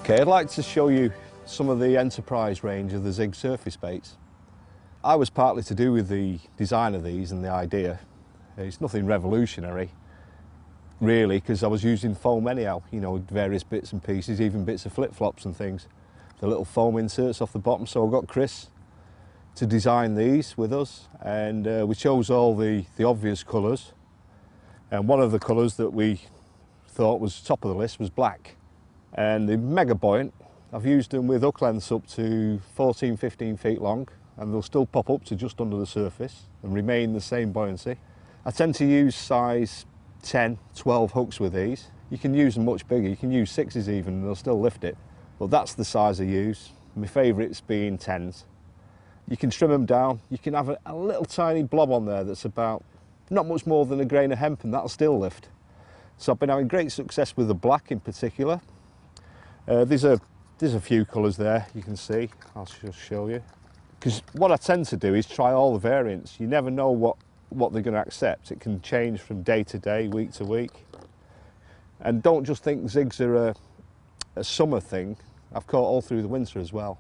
Okay, I'd like to show you some of the Enterprise range of the Zig surface baits. I was partly to do with the design of these and the idea. It's nothing revolutionary, really, because I was using foam anyhow, you know, various bits and pieces, even bits of flip-flops and things. The little foam inserts off the bottom, so I got Chris to design these with us, and we chose all the obvious colours. And one of the colours that we thought was top of the list was black. And the Mega Buoyant, I've used them with hook lengths up to 14, 15 feet long, and they'll still pop up to just under the surface and remain the same buoyancy. I tend to use size 10, 12 hooks with these. You can use them much bigger, you can use 6s even and they'll still lift it. But that's the size I use. My favourites being 10s. You can trim them down, you can have a little tiny blob on there that's about not much more than a grain of hemp and that'll still lift. So I've been having great success with the black in particular. There's a few colours there you can see, I'll just show you. Because what I tend to do is try all the variants. You never know what they're going to accept. It can change from day to day, week to week. And don't just think zigs are a summer thing. I've caught all through the winter as well.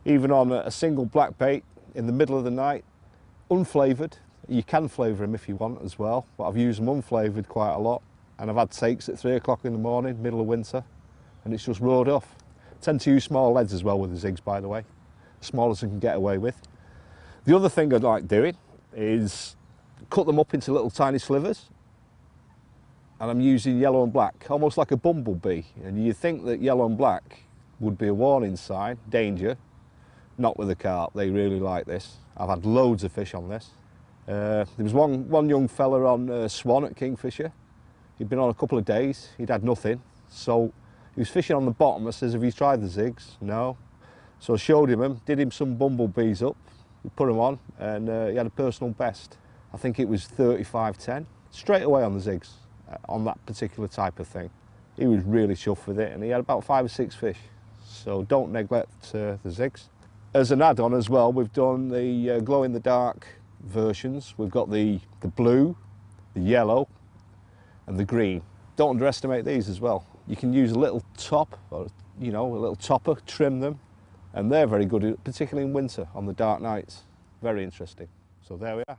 Even on a single black bait in the middle of the night, unflavoured. You can flavour them if you want as well, but I've used them unflavoured quite a lot. And I've had takes at 3 o'clock in the morning, middle of winter, and it's just roared off. I tend to use small leads as well with the zigs, by the way. Smallest I can get away with. The other thing I'd like doing is cut them up into little tiny slivers, and I'm using yellow and black, almost like a bumblebee. And you'd think that yellow and black would be a warning sign, danger. Not with the carp, they really like this. I've had loads of fish on this. There was one young fella on Swan at Kingfisher. He'd been on a couple of days, he'd had nothing. So he was fishing on the bottom. I says, have you tried the zigs? No. So I showed him, did him some bumblebees up, we put them on, and he had a personal best. I think it was 35.10, straight away on the zigs, on that particular type of thing. He was really chuffed with it, and he had about 5 or 6 fish. So don't neglect the zigs. As an add-on as well, we've done the glow-in-the-dark versions. We've got the blue, the yellow, and the green. Don't underestimate these as well. You can use a little top, or you know, a little topper, trim them, and they're very good, particularly in winter on the dark nights. Very interesting. So there we are.